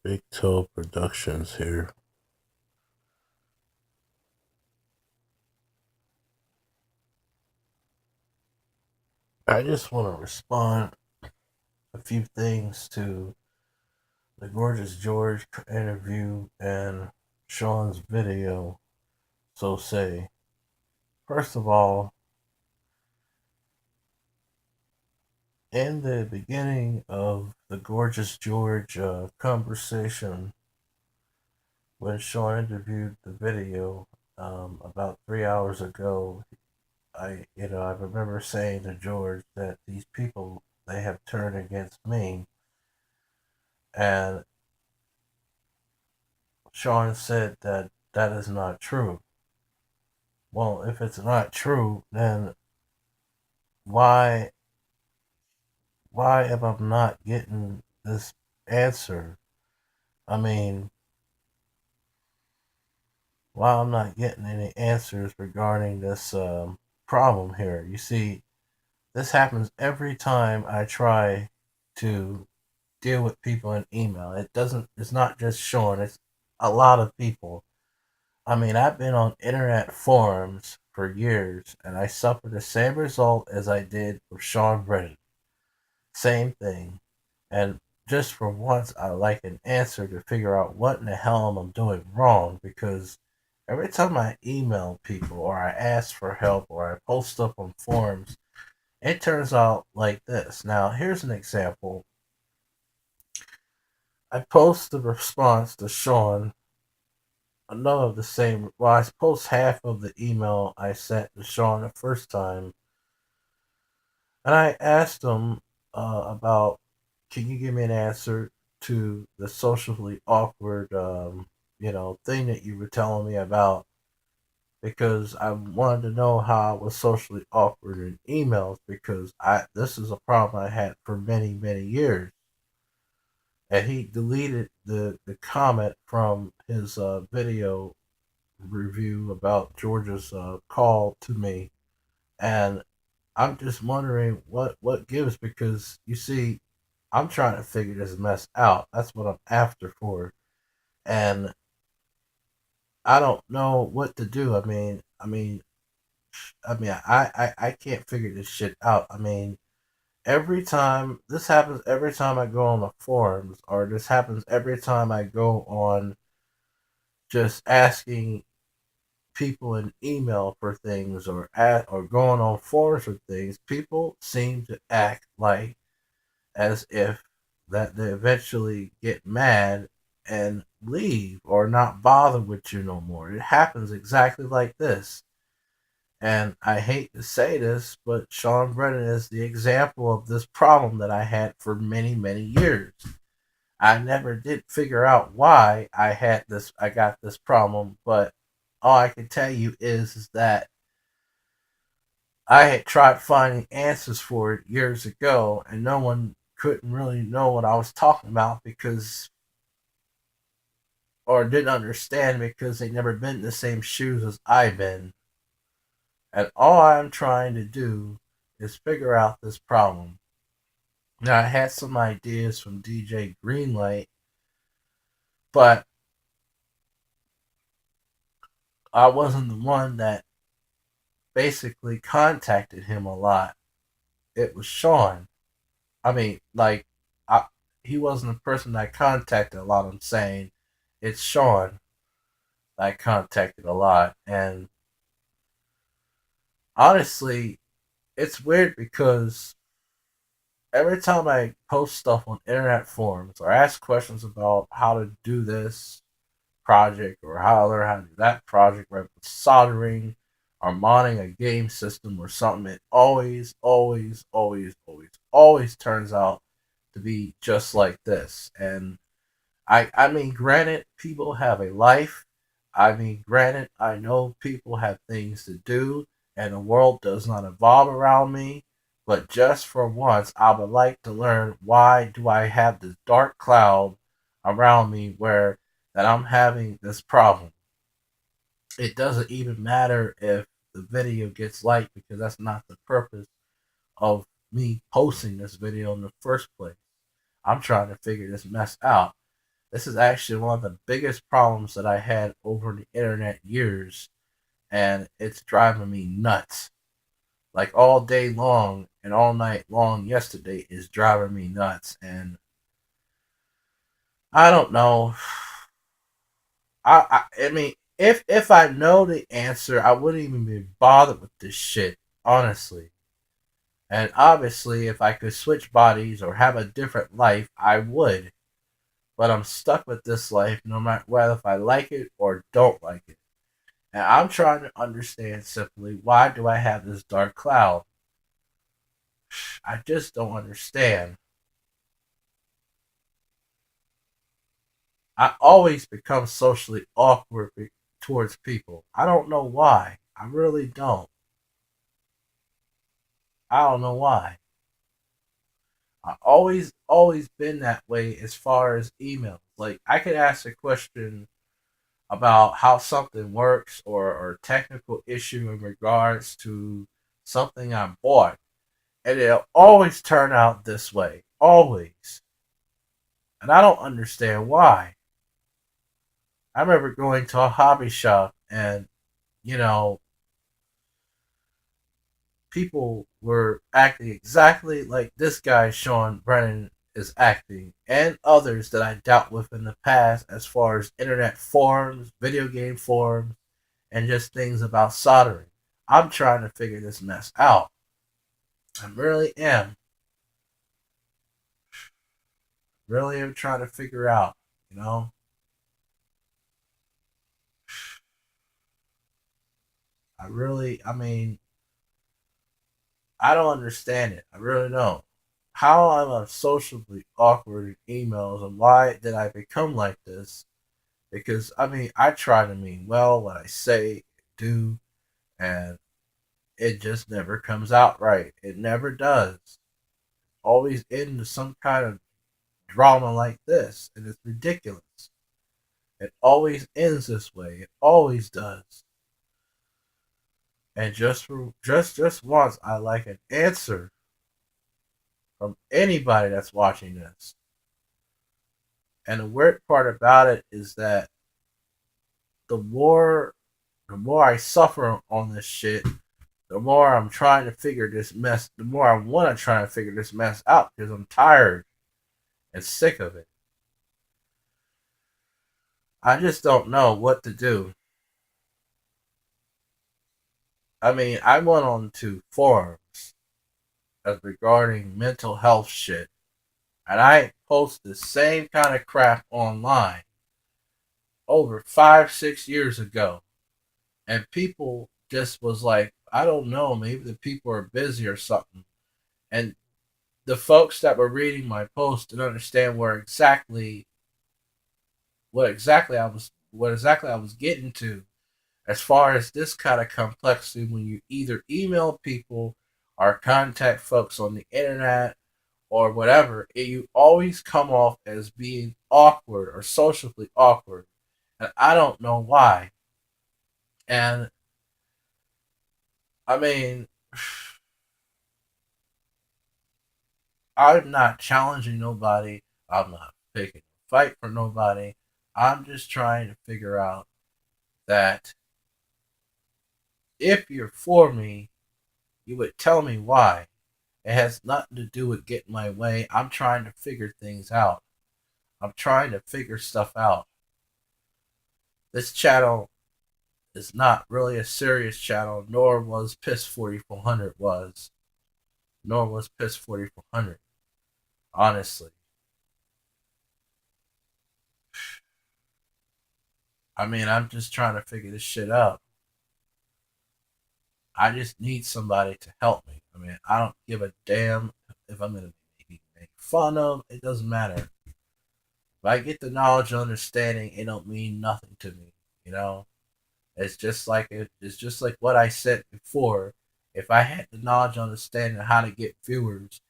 Big Toe Productions here. I just want to respond a few things to the Gorgeous George interview and Sean's video. So say, first of all, in the beginning of the Gorgeous George conversation, when Sean interviewed the video about 3 hours ago, I remember saying to George that these people they have turned against me, and Sean said that that is not true. Well, if it's not true, then why why am I not getting this answer? I mean, why I'm not getting any answers regarding this problem here? You see, this happens every time I try to deal with people in email. It doesn't. It's not just Sean. It's a lot of people. I mean, I've been on internet forums for years, and I suffered the same result as I did with Sean Brennan. Same thing. And just for once, I like an answer to figure out what in the hell I'm doing wrong, because every time I email people or I ask for help or I post up on forums, it turns out like this. Now, here's an example. I post the response to Sean, another of the same. Well, I post half of the email I sent to Sean the first time, and I asked him about, can you give me an answer to the socially awkward, thing that you were telling me about? Because I wanted to know how I was socially awkward in emails, because I this is a problem I had for many many years. And he deleted the comment from his video review about Georgia's call to me, and I'm just wondering what gives, because you see, I'm trying to figure this mess out. That's what I'm after for, and I don't know what to do. I can't figure this shit out. I mean, every time this happens, every time I go on the forums, or this happens every time I go on just asking people in email for things, or going on forums for things, people seem to act like as if that they eventually get mad and leave or not bother with you no more. It happens exactly like this. And I hate to say this, but Sean Brennan is the example of this problem that I had for many, many years. I never did figure out why I got this problem, but all I can tell you is that I had tried finding answers for it years ago, and no one couldn't really know what I was talking about, because, or didn't understand, because they never been in the same shoes as I've been. And all I'm trying to do is figure out this problem. Now, I had some ideas from DJ Greenlight, but I wasn't the one that basically contacted him a lot. It was Sean. I mean, like, I, he wasn't the person that I contacted a lot. I'm saying it's Sean that I contacted a lot. And honestly, it's weird, because every time I post stuff on internet forums or ask questions about how to do this project or how to learn how to do that project, right, with soldering or modding a game system or something, it always turns out to be just like this. And I mean, granted, people have a life. I mean, granted, I know people have things to do, and the world does not evolve around me. But just for once, I would like to learn, why do I have this dark cloud around me where that I'm having this problem? It doesn't even matter if the video gets liked, because that's not the purpose of me posting this video in the first place. I'm trying to figure this mess out. This is actually one of the biggest problems that I had over the internet years, and it's driving me nuts. Like all day long and all night long yesterday is driving me nuts, and I don't know. I mean, if I know the answer, I wouldn't even be bothered with this shit, honestly. And obviously, if I could switch bodies or have a different life, I would. But I'm stuck with this life no matter whether if I like it or don't like it. And I'm trying to understand simply, why do I have this dark cloud? I just don't understand. I always become socially awkward towards people. I don't know why. I really don't. I don't know why. I always been that way as far as emails. Like I could ask a question about how something works or technical issue in regards to something I bought, and it'll always turn out this way. Always. And I don't understand why. I remember going to a hobby shop and, you know, people were acting exactly like this guy, Sean Brennan, is acting, and others that I dealt with in the past as far as internet forums, video game forums, and just things about soldering. I'm trying to figure this mess out. I really am. Really am trying to figure out, you know? I mean, I don't understand it. I really don't. How am I socially awkward in emails and why did I become like this? Because, I mean, I try to mean well what I say, do, and it just never comes out right. It never does. Always into some kind of drama like this, and it's ridiculous. It always ends this way. It always does. And just once, I like an answer from anybody that's watching this. And the weird part about it is that the more the more I suffer on this shit, the more I'm trying to figure this mess. The more I want to try to figure this mess out because I'm tired and sick of it. I just don't know what to do. I mean, I went on to forums as regarding mental health shit, and I post the same kind of crap online over 5, 6 years ago, and people just was like, I don't know, maybe the people are busy or something, and the folks that were reading my post didn't understand where exactly what exactly I was getting to as far as this kind of complexity when you either email people or contact folks on the internet or whatever, you always come off as being awkward or socially awkward. And I don't know why. And I mean, I'm not challenging nobody. I'm not picking a fight for nobody. I'm just trying to figure out that if you're for me, you would tell me why. It has nothing to do with getting my way. I'm trying to figure things out. I'm trying to figure stuff out. This channel is not really a serious channel, nor was Piss 4400 was. Nor was Piss 4400. Honestly. I mean, I'm just trying to figure this shit out. I just need somebody to help me. I mean, I don't give a damn if I'm going to be made fun of. It doesn't matter. If I get the knowledge and understanding, it don't mean nothing to me. You know, it's just like what I said before. If I had the knowledge and understanding how to get viewers,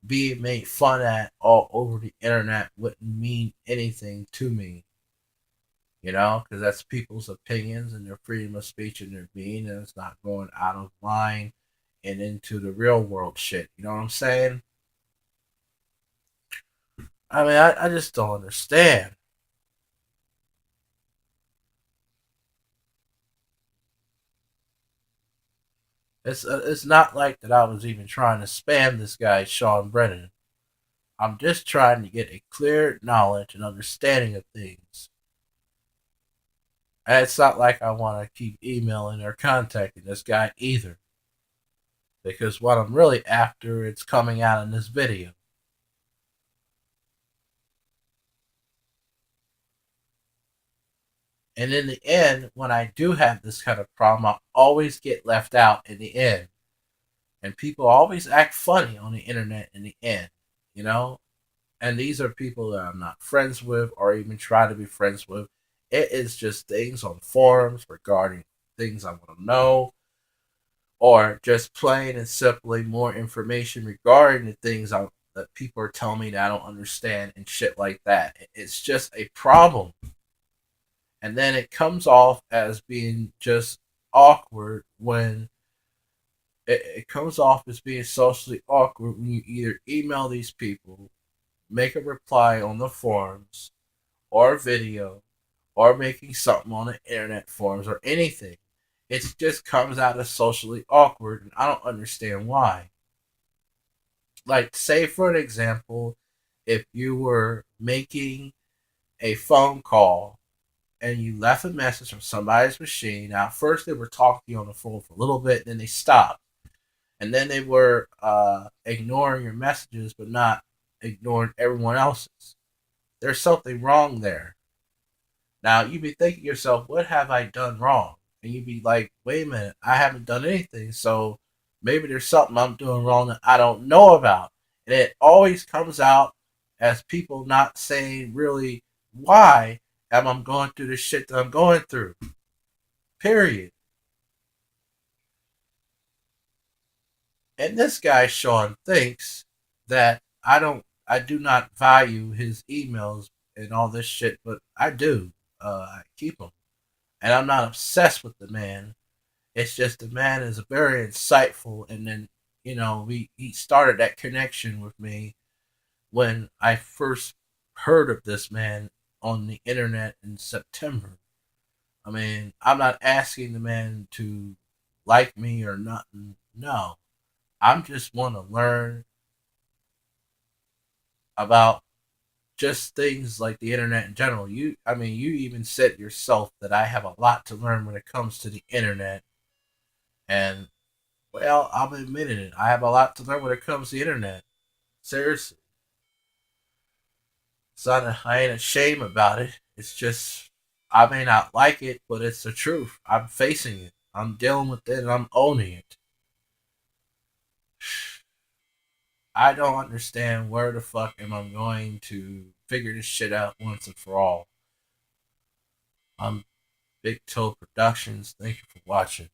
being made fun at all over the internet wouldn't mean anything to me. You know, because that's people's opinions and their freedom of speech and their being, and it's not going out of line and into the real world shit. You know what I'm saying? I mean, I just don't understand. It's not like that I was even trying to spam this guy, Sean Brennan. I'm just trying to get a clear knowledge and understanding of things. And it's not like I want to keep emailing or contacting this guy either. Because what I'm really after, it's coming out in this video. And in the end, when I do have this kind of problem, I always get left out in the end. And people always act funny on the internet in the end, you know? And these are people that I'm not friends with or even try to be friends with. It is just things on forums regarding things I want to know, or just plain and simply more information regarding the things that people are telling me that I don't understand and shit like that. It's just a problem. And then it comes off as being just awkward when it comes off as being socially awkward when you either email these people, make a reply on the forums, or a video, or making something on the internet forums or anything. It just comes out as socially awkward, and I don't understand why. Like, say for an example, if you were making a phone call and you left a message from somebody's machine. Now, first they were talking to you on the phone for a little bit, then they stopped, and then they were ignoring your messages, but not ignoring everyone else's. There's something wrong there. Now you'd be thinking to yourself, what have I done wrong? And you'd be like, wait a minute, I haven't done anything, so maybe there's something I'm doing wrong that I don't know about. And it always comes out as people not saying really why am I going through the shit that I'm going through. Period. And this guy Sean thinks that I do not value his emails and all this shit, but I do. I keep them, and I'm not obsessed with the man. It's just the man is very insightful, and then he started that connection with me when I first heard of this man on the internet in September. I mean, I'm not asking the man to like me or nothing. No, I'm just want to learn about just things like the internet in general. I mean, you even said yourself that I have a lot to learn when it comes to the internet, and well, I'm admitting it. I have a lot to learn when it comes to the internet. Seriously, I ain't ashamed about it. It's just I may not like it, but it's the truth. I'm facing it. I'm dealing with it, and I'm owning it. I don't understand where the fuck am I going to figure this shit out once and for all. I'm Big Toe Productions. Thank you for watching.